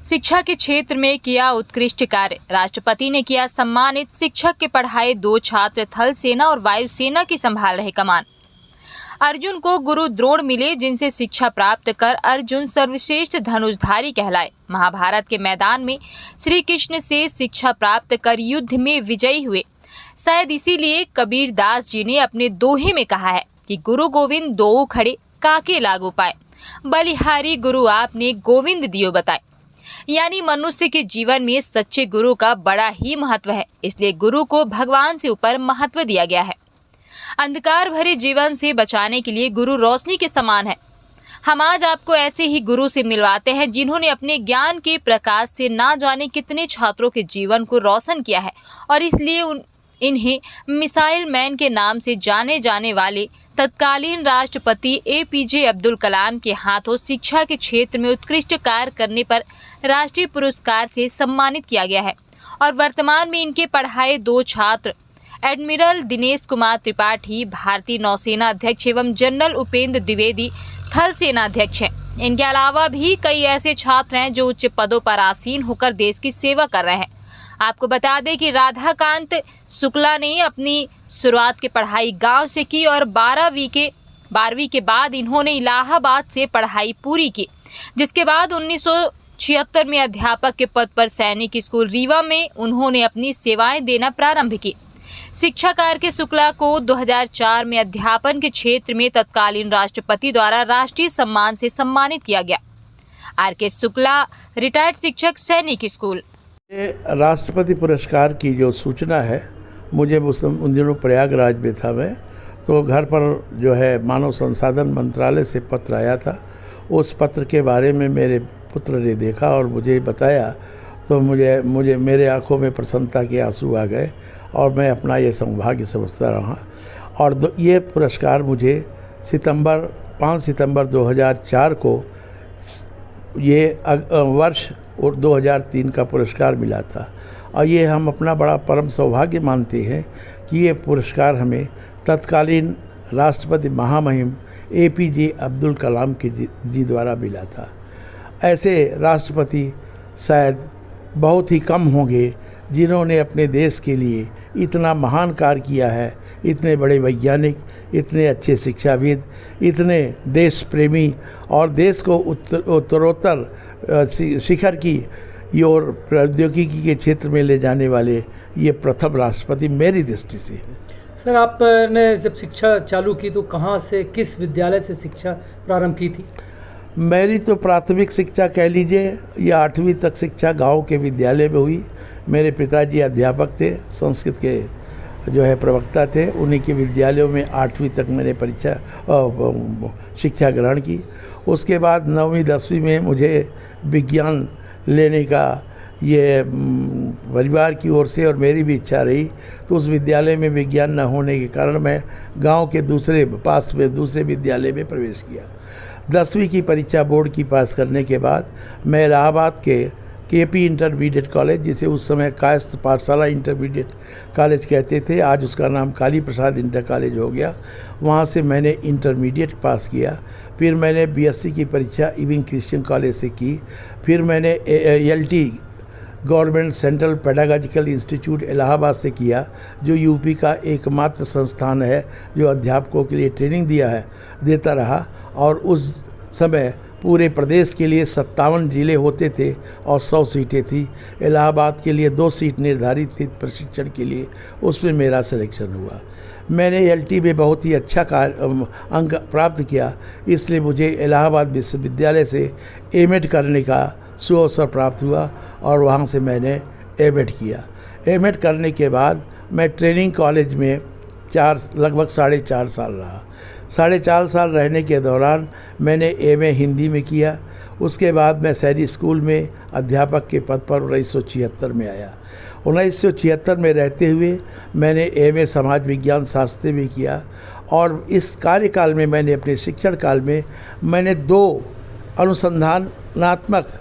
शिक्षा के क्षेत्र में किया उत्कृष्ट कार्य, राष्ट्रपति ने किया सम्मानित। शिक्षक के पढ़ाए 2 छात्र थल सेना और वायु सेना की संभाल रहे कमान। अर्जुन को गुरु द्रोण मिले, जिनसे शिक्षा प्राप्त कर अर्जुन सर्वश्रेष्ठ धनुषधारी कहलाए। महाभारत के मैदान में श्री कृष्ण से शिक्षा प्राप्त कर युद्ध में विजयी हुए। शायद इसीलिए कबीर दास जी ने अपने दोहे में कहा है कि गुरु गोविंद दो खड़े काके लागू पाए, बलिहारी गुरु आपने गोविंद दियो बताए। यानी मनुष्य के जीवन में सच्चे गुरु का बड़ा ही महत्व है, इसलिए गुरु को भगवान से ऊपर महत्व दिया गया है। अंधकार भरे जीवन से बचाने के लिए गुरु रोशनी के समान है। हम आज आपको ऐसे ही गुरु से मिलवाते हैं जिन्होंने अपने ज्ञान के प्रकाश से ना जाने कितने छात्रों के जीवन को रोशन किया है, और इसलिए इन्हें मिसाइल मैन के नाम से जाने जाने वाले तत्कालीन राष्ट्रपति APJ अब्दुल कलाम के हाथों शिक्षा के क्षेत्र में उत्कृष्ट कार्य करने पर राष्ट्रीय पुरस्कार से सम्मानित किया गया है। और वर्तमान में इनके पढ़ाए 2 छात्र एडमिरल दिनेश कुमार त्रिपाठी भारतीय नौसेना अध्यक्ष एवं जनरल उपेंद्र द्विवेदी थल सेना अध्यक्ष हैं। इनके अलावा भी कई ऐसे छात्र हैं जो उच्च पदों पर आसीन होकर देश की सेवा कर रहे हैं। आपको बता दें कि राधाकांत शुक्ला ने अपनी शुरुआत की पढ़ाई गांव से की और 12वीं के बाद इन्होंने इलाहाबाद से पढ़ाई पूरी की, जिसके बाद 1976 में अध्यापक के पद पर सैनिक स्कूल रीवा में उन्होंने अपनी सेवाएं देना प्रारंभ की। शिक्षा कार्य के शुक्ला को 2004 में अध्यापन के क्षेत्र में तत्कालीन राष्ट्रपति द्वारा राष्ट्रीय सम्मान से सम्मानित किया गया। RK शुक्ला रिटायर्ड शिक्षक, सैनिक स्कूल। राष्ट्रपति पुरस्कार की जो सूचना है, मुझे उन दिनों प्रयागराज में था मैं, तो घर पर जो है मानव संसाधन मंत्रालय से पत्र आया था। उस पत्र के बारे में मेरे पुत्र ने देखा और मुझे बताया, तो मुझे मेरे आंखों में प्रसन्नता के आंसू आ गए और मैं अपना ये सौभाग्य समझता रहा। और ये पुरस्कार मुझे 5 सितंबर 2004 को ये वर्ष और 2003 का पुरस्कार मिला था। और ये हम अपना बड़ा परम सौभाग्य मानते हैं कि ये पुरस्कार हमें तत्कालीन राष्ट्रपति महामहिम APJ अब्दुल कलाम जी द्वारा मिला था। ऐसे राष्ट्रपति शायद बहुत ही कम होंगे जिन्होंने अपने देश के लिए इतना महान कार्य किया है। इतने बड़े वैज्ञानिक, इतने अच्छे शिक्षाविद, इतने देश प्रेमी और देश को उत्तरोत्तर शिखर की और प्रौद्योगिकी के क्षेत्र में ले जाने वाले ये प्रथम राष्ट्रपति मेरी दृष्टि से है। सर, आपने जब शिक्षा चालू की तो कहाँ से, किस विद्यालय से शिक्षा प्रारंभ की थी? मेरी तो प्राथमिक शिक्षा कह लीजिए या 8वीं तक शिक्षा गांव के विद्यालय में हुई। मेरे पिताजी अध्यापक थे, संस्कृत के जो है प्रवक्ता थे। उन्हीं के विद्यालयों में 8वीं तक मैंने शिक्षा ग्रहण की। उसके बाद 9वीं 10वीं में मुझे विज्ञान लेने का ये परिवार की ओर से और मेरी भी इच्छा रही, तो उस विद्यालय में विज्ञान न होने के कारण मैं गांव के दूसरे विद्यालय में प्रवेश किया। 10वीं की परीक्षा बोर्ड की पास करने के बाद मैं इलाहाबाद के KP इंटरमीडिएट कॉलेज, जिसे उस समय कायस्थ पाठशाला इंटरमीडिएट कॉलेज कहते थे, आज उसका नाम काली प्रसाद इंटर कॉलेज हो गया, वहाँ से मैंने इंटरमीडिएट पास किया। फिर मैंने BSc की परीक्षा इविंग क्रिश्चियन कॉलेज से की। फिर मैंने LT government central pedagogical institute Allahabad से किया, जो UP का एकमात्र संस्थान है जो अध्यापकों के लिए ट्रेनिंग देता रहा। और उस समय पूरे प्रदेश के लिए 57 ज़िले होते थे और 100 सीटें थी। इलाहाबाद के लिए 2 सीट निर्धारित थी प्रशिक्षण के लिए, उसमें मेरा सिलेक्शन हुआ। मैंने LT में बहुत ही अच्छा अंक प्राप्त किया, इसलिए मुझे इलाहाबाद विश्वविद्यालय से M.Ed करने का सुअवसर प्राप्त हुआ और वहाँ से मैंने M.Ed किया। M.Ed करने के बाद मैं ट्रेनिंग कॉलेज में लगभग 4.5 साल रहा। 4.5 साल रहने के दौरान मैंने MA हिंदी में किया। उसके बाद मैं शहरी स्कूल में अध्यापक के पद पर 1976 में आया। 1976 में रहते हुए मैंने MA समाज विज्ञान शास्त्र में किया। और इस कार्यकाल में मैंने अपने शिक्षण काल में मैंने 2 अनुसंधानात्मक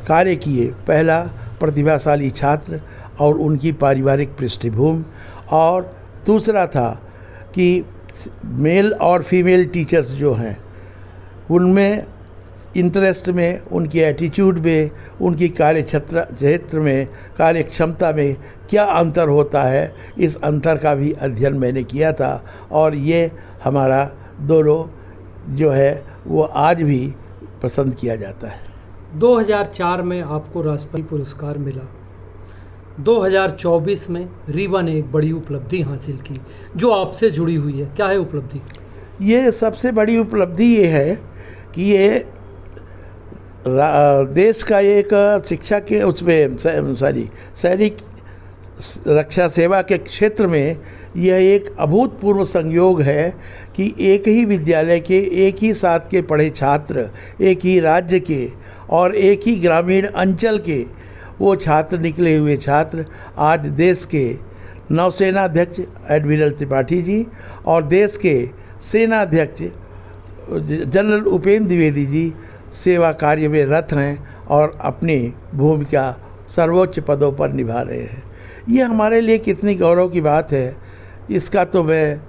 कार्य किए। पहला, प्रतिभाशाली छात्र और उनकी पारिवारिक पृष्ठभूमि, और दूसरा था कि मेल और फीमेल टीचर्स जो हैं उनमें इंटरेस्ट में, उनके एटीट्यूड में, उनकी क्षेत्र में, कार्य क्षमता में क्या अंतर होता है, इस अंतर का भी अध्ययन मैंने किया था। और ये हमारा दोनों जो है वो आज भी पसंद किया जाता है। 2004 में आपको राष्ट्रपति पुरस्कार मिला। 2024 में रीवा ने एक बड़ी उपलब्धि हासिल की जो आपसे जुड़ी हुई है। क्या है उपलब्धि? ये सबसे बड़ी उपलब्धि ये है कि ये देश का एक शिक्षा के उसमें सैनिक रक्षा सेवा के क्षेत्र में यह एक अभूतपूर्व संयोग है कि एक ही विद्यालय के, एक ही साथ के पढ़े छात्र, एक ही राज्य के और एक ही ग्रामीण अंचल के वो छात्र, निकले हुए छात्र आज देश के नौसेनाध्यक्ष एडमिरल त्रिपाठी जी और देश के सेनाध्यक्ष जनरल उपेंद्र द्विवेदी जी सेवा कार्य में रत हैं और अपनी भूमिका सर्वोच्च पदों पर निभा रहे हैं। ये हमारे लिए कितनी गौरव की बात है, इसका तो मैं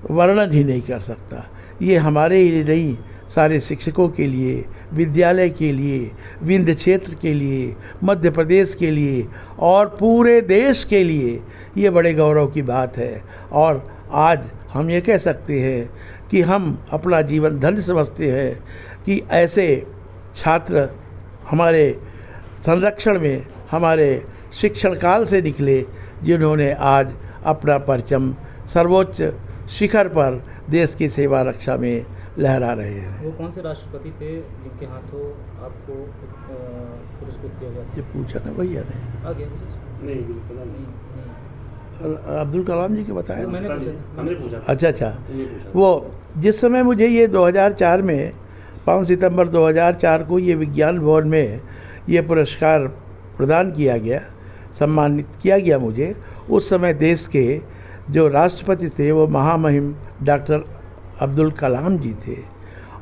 वर्णन ही नहीं कर सकता। ये हमारे ही नहीं, सारे शिक्षकों के लिए, विद्यालय के लिए, विंध्य क्षेत्र के लिए, मध्य प्रदेश के लिए और पूरे देश के लिए ये बड़े गौरव की बात है। और आज हम ये कह सकते हैं कि हम अपना जीवन धन्य समझते हैं कि ऐसे छात्र हमारे संरक्षण में, हमारे शिक्षण काल से निकले, जिन्होंने आज अपना परचम सर्वोच्च शिखर पर देश की सेवा रक्षा में लहरा रहे हैं। वो कौन से राष्ट्रपति थे जिनके हाथों आपको पुरस्कृत किया गया? ये पूछा ना भैया ने। आगे नहीं, बिल्कुल नहीं। अब्दुल कलाम जी के बताया ना? मैंने पूछा। हमने पूछा। अच्छा, हमने पूछा। वो जिस समय मुझे ये 2004 में 5 सितंबर 2004 को ये विज्ञान भवन में ये पुरस्कार प्रदान किया गया, सम्मानित किया गया मुझे, उस समय देश के जो राष्ट्रपति थे वो महामहिम डॉक्टर अब्दुल कलाम जी थे।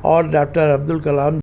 और डॉक्टर अब्दुल कलाम